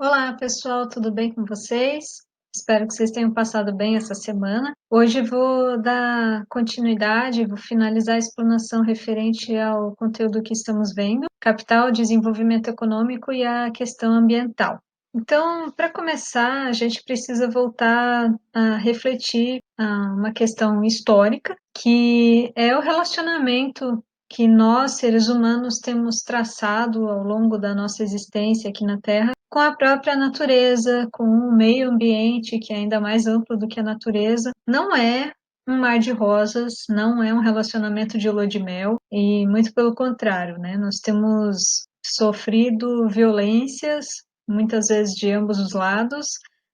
Olá, pessoal, tudo bem com vocês? Espero que vocês tenham passado bem essa semana. Hoje vou dar continuidade, vou finalizar a explanação referente ao conteúdo que estamos vendo: capital, desenvolvimento econômico e a questão ambiental. Então, para começar, a gente precisa voltar a refletir uma questão histórica, que é o relacionamento que nós, seres humanos, temos traçado ao longo da nossa existência aqui na Terra com a própria natureza, com o meio ambiente, que é ainda mais amplo do que a natureza. Não é um mar de rosas, não é um relacionamento de lua de mel, e muito pelo contrário, né? Nós temos sofrido violências, muitas vezes de ambos os lados,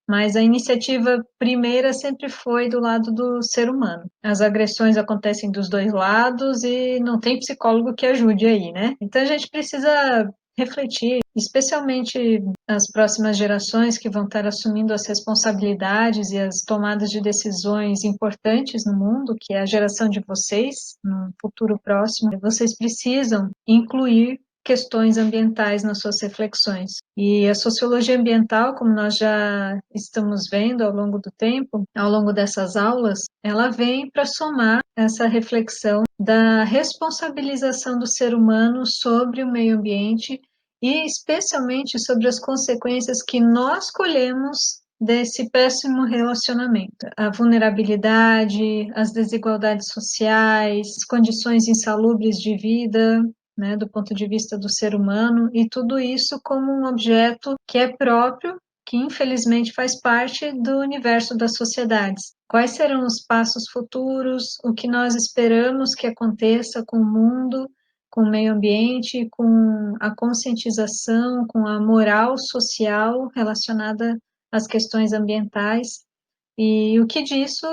mas a iniciativa primeira sempre foi do lado do ser humano. As agressões acontecem dos dois lados e não tem psicólogo que ajude aí, né? Então a gente precisa refletir, especialmente as próximas gerações que vão estar assumindo as responsabilidades e as tomadas de decisões importantes no mundo, que é a geração de vocês, no futuro próximo. Vocês precisam incluir questões ambientais nas suas reflexões. E a sociologia ambiental, como nós já estamos vendo ao longo do tempo, ao longo dessas aulas, ela vem para somar essa reflexão da responsabilização do ser humano sobre o meio ambiente e especialmente sobre as consequências que nós colhemos desse péssimo relacionamento. A vulnerabilidade, as desigualdades sociais, as condições insalubres de vida, né, do ponto de vista do ser humano, e tudo isso como um objeto que é próprio, que infelizmente faz parte do universo das sociedades. Quais serão os passos futuros, o que nós esperamos que aconteça com o mundo, com o meio ambiente, com a conscientização, com a moral social relacionada às questões ambientais, e o que disso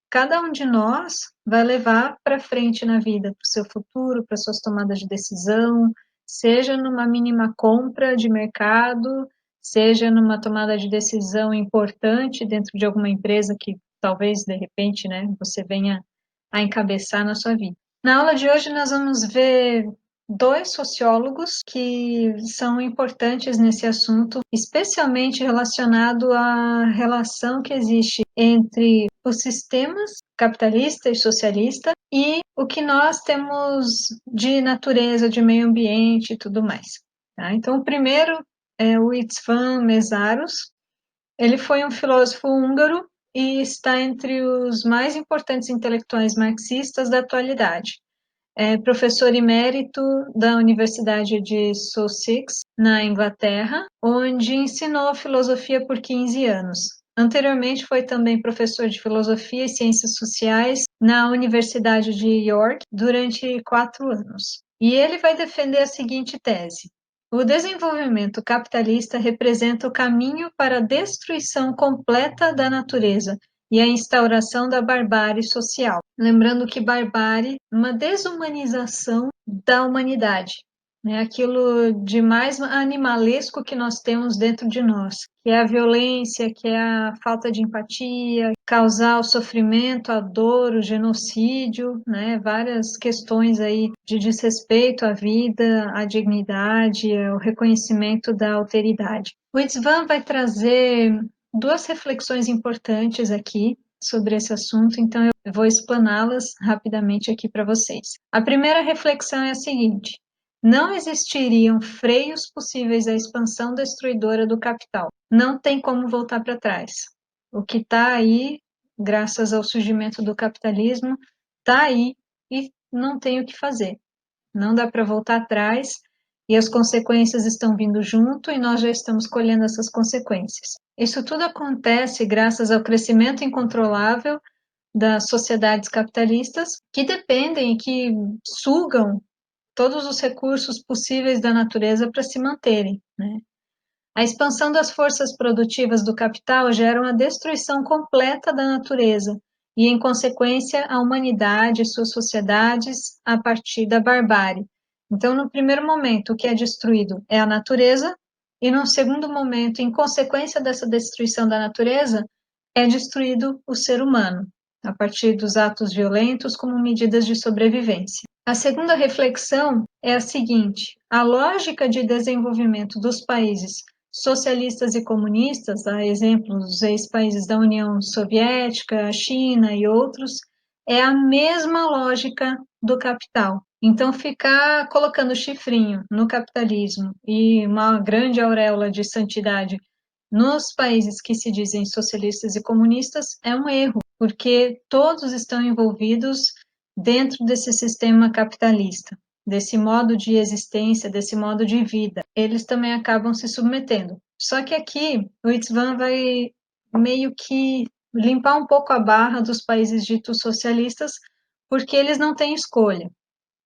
cada um de nós vai levar para frente na vida, para o seu futuro, para suas tomadas de decisão, seja numa mínima compra de mercado, seja numa tomada de decisão importante dentro de alguma empresa que talvez, de repente, né, você venha a encabeçar na sua vida. Na aula de hoje, nós vamos ver dois sociólogos que são importantes nesse assunto, especialmente relacionado à relação que existe entre os sistemas capitalista e socialista e o que nós temos de natureza, de meio ambiente e tudo mais. Tá? Então, o primeiro é o István Mészáros. Ele foi um filósofo húngaro e está entre os mais importantes intelectuais marxistas da atualidade. É professor emérito da Universidade de Sussex, na Inglaterra, onde ensinou filosofia por 15 anos. Anteriormente, foi também professor de filosofia e ciências sociais na Universidade de York durante 4 anos. E ele vai defender a seguinte tese: o desenvolvimento capitalista representa o caminho para a destruição completa da natureza e a instauração da barbárie social. Lembrando que barbárie é uma desumanização da humanidade, né? Aquilo de mais animalesco que nós temos dentro de nós, que é a violência, que é a falta de empatia, causar o sofrimento, a dor, o genocídio, né? Várias questões aí de desrespeito à vida, à dignidade, o reconhecimento da alteridade. O István vai trazer duas reflexões importantes aqui sobre esse assunto, então eu vou explaná-las rapidamente aqui para vocês. A primeira reflexão é a seguinte: não existiriam freios possíveis à expansão destruidora do capital. Não tem como voltar para trás. O que está aí, graças ao surgimento do capitalismo, está aí e não tem o que fazer. Não dá para voltar atrás e as consequências estão vindo junto e nós já estamos colhendo essas consequências. Isso tudo acontece graças ao crescimento incontrolável das sociedades capitalistas que dependem e que sugam todos os recursos possíveis da natureza para se manterem, né? A expansão das forças produtivas do capital gera uma destruição completa da natureza e, em consequência, a humanidade e suas sociedades a partir da barbárie. Então, no primeiro momento, o que é destruído é a natureza, e no segundo momento, em consequência dessa destruição da natureza, é destruído o ser humano, a partir dos atos violentos como medidas de sobrevivência. A segunda reflexão é a seguinte: a lógica de desenvolvimento dos países socialistas e comunistas, a exemplo dos ex-países da União Soviética, a China e outros, é a mesma lógica do capital. Então, ficar colocando chifrinho no capitalismo e uma grande auréola de santidade nos países que se dizem socialistas e comunistas é um erro, porque todos estão envolvidos dentro desse sistema capitalista, desse modo de existência, desse modo de vida. Eles também acabam se submetendo. Só que aqui o Itzvan vai meio que limpar um pouco a barra dos países ditos socialistas, porque eles não têm escolha.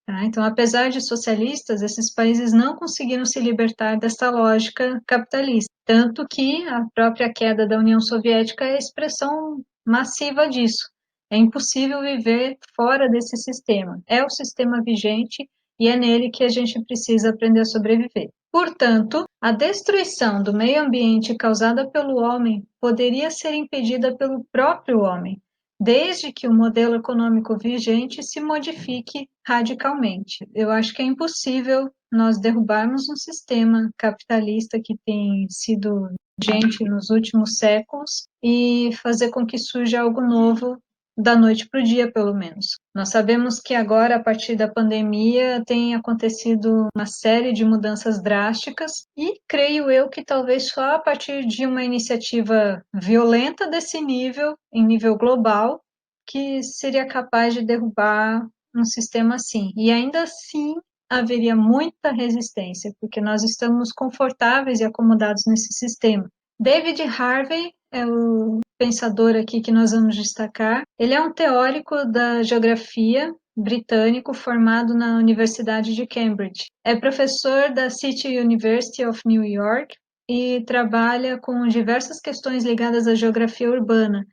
Tá? Então, apesar de socialistas, esses países não conseguiram se libertar dessa lógica capitalista. Tanto que a própria queda da União Soviética é a expressão massiva disso. É impossível viver fora desse sistema. É o sistema vigente e é nele que a gente precisa aprender a sobreviver. Portanto, a destruição do meio ambiente causada pelo homem poderia ser impedida pelo próprio homem, desde que o modelo econômico vigente se modifique radicalmente. Eu acho que é impossível nós derrubarmos um sistema capitalista que tem sido vigente nos últimos séculos e fazer com que surja algo novo da noite para o dia, pelo menos. Nós sabemos que agora, a partir da pandemia, tem acontecido uma série de mudanças drásticas e creio eu que talvez só a partir de uma iniciativa violenta desse nível, em nível global, que seria capaz de derrubar um sistema assim. E ainda assim haveria muita resistência, porque nós estamos confortáveis e acomodados nesse sistema. David Harvey é o pensador aqui que nós vamos destacar. Ele é um teórico da geografia britânico formado na Universidade de Cambridge. É professor da City University of New York e trabalha com diversas questões ligadas à geografia urbana.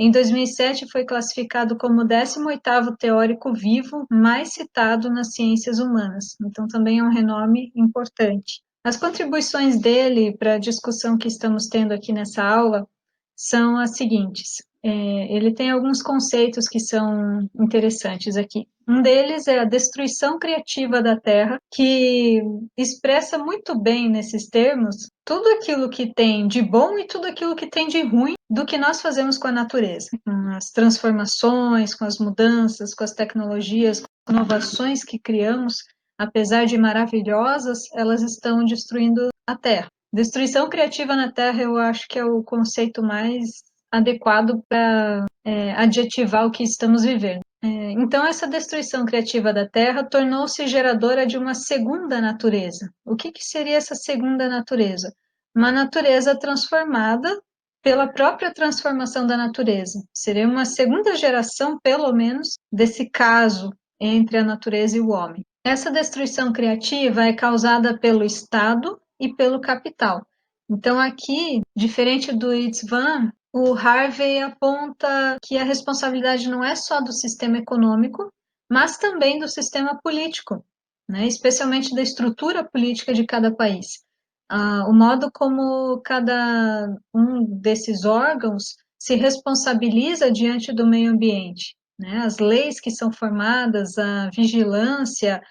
Em 2007, foi classificado como o 18º teórico vivo mais citado nas ciências humanas. Então, também é um renome importante. As contribuições dele para a discussão que estamos tendo aqui nessa aula são as seguintes. Ele tem alguns conceitos que são interessantes aqui. Um deles é a destruição criativa da Terra, que expressa muito bem nesses termos tudo aquilo que tem de bom e tudo aquilo que tem de ruim do que nós fazemos com a natureza. Com as transformações, com as mudanças, com as tecnologias, com as inovações que criamos, apesar de maravilhosas, elas estão destruindo a Terra. Destruição criativa na Terra, eu acho que é o conceito mais adequado para adjetivar o que estamos vivendo. Então, essa destruição criativa da Terra tornou-se geradora de uma segunda natureza. O que seria essa segunda natureza? Uma natureza transformada pela própria transformação da natureza. Seria uma segunda geração, pelo menos, desse caso entre a natureza e o homem. Essa destruição criativa é causada pelo Estado e pelo capital. Então, aqui, diferente do Itzvan, o Harvey aponta que a responsabilidade não é só do sistema econômico, mas também do sistema político, né? Especialmente da estrutura política de cada país. O modo como cada um desses órgãos se responsabiliza diante do meio ambiente, né? As leis que são formadas, a vigilância,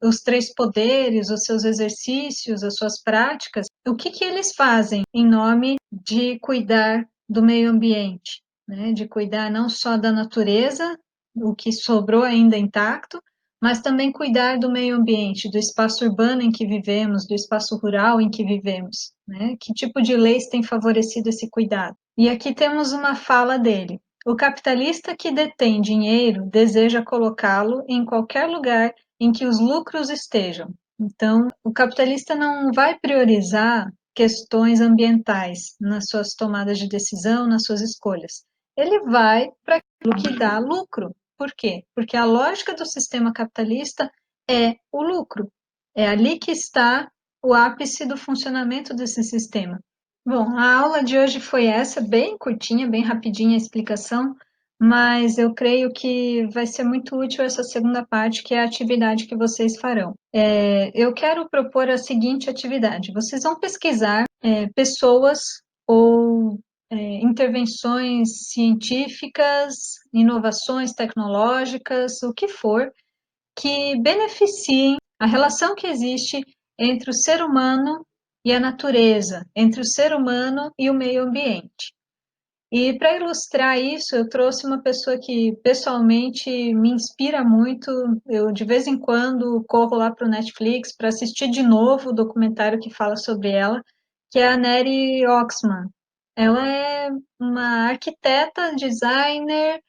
os três poderes, os seus exercícios, as suas práticas, o que eles fazem em nome de cuidar do meio ambiente, né? De cuidar não só da natureza, o que sobrou ainda intacto, mas também cuidar do meio ambiente, do espaço urbano em que vivemos, do espaço rural em que vivemos, né? Que tipo de leis tem favorecido esse cuidado? E aqui temos uma fala dele. O capitalista que detém dinheiro deseja colocá-lo em qualquer lugar em que os lucros estejam. Então, o capitalista não vai priorizar questões ambientais nas suas tomadas de decisão, nas suas escolhas. Ele vai para aquilo que dá lucro. Por quê? Porque a lógica do sistema capitalista é o lucro. É ali que está o ápice do funcionamento desse sistema. Bom, a aula de hoje foi essa, bem curtinha, bem rapidinha a explicação, mas eu creio que vai ser muito útil essa segunda parte, que é a atividade que vocês farão. Eu quero propor a seguinte atividade: vocês vão pesquisar pessoas ou intervenções científicas, inovações tecnológicas, o que for, que beneficiem a relação que existe entre o ser humano e a natureza, entre o ser humano e o meio ambiente. E para ilustrar isso, eu trouxe uma pessoa que pessoalmente me inspira muito. Eu de vez em quando corro lá para o Netflix para assistir de novo o documentário que fala sobre ela, que é a Neri Oxman. Ela é uma arquiteta, designer,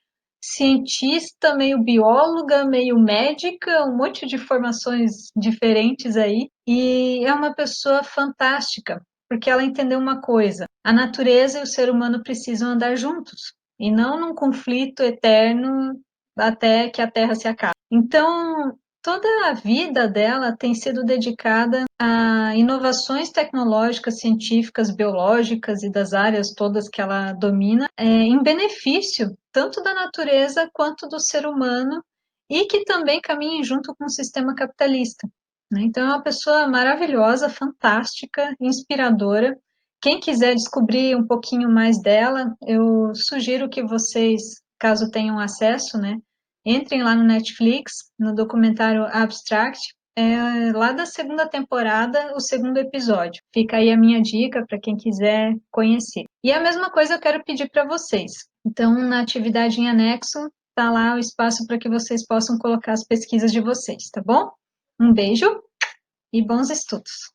cientista, meio bióloga, meio médica, um monte de formações diferentes aí, e é uma pessoa fantástica, porque ela entendeu uma coisa: a natureza e o ser humano precisam andar juntos, e não num conflito eterno até que a Terra se acabe. Então, toda a vida dela tem sido dedicada a inovações tecnológicas, científicas, biológicas e das áreas todas que ela domina, em benefício tanto da natureza quanto do ser humano, e que também caminhem junto com o sistema capitalista, né? Então, é uma pessoa maravilhosa, fantástica, inspiradora. Quem quiser descobrir um pouquinho mais dela, eu sugiro que vocês, caso tenham acesso, né, entrem lá no Netflix, no documentário Abstract, lá da segunda temporada, o segundo episódio. Fica aí a minha dica para quem quiser conhecer. E a mesma coisa eu quero pedir para vocês. Então, na atividade em anexo, tá lá o espaço para que vocês possam colocar as pesquisas de vocês, tá bom? Um beijo e bons estudos!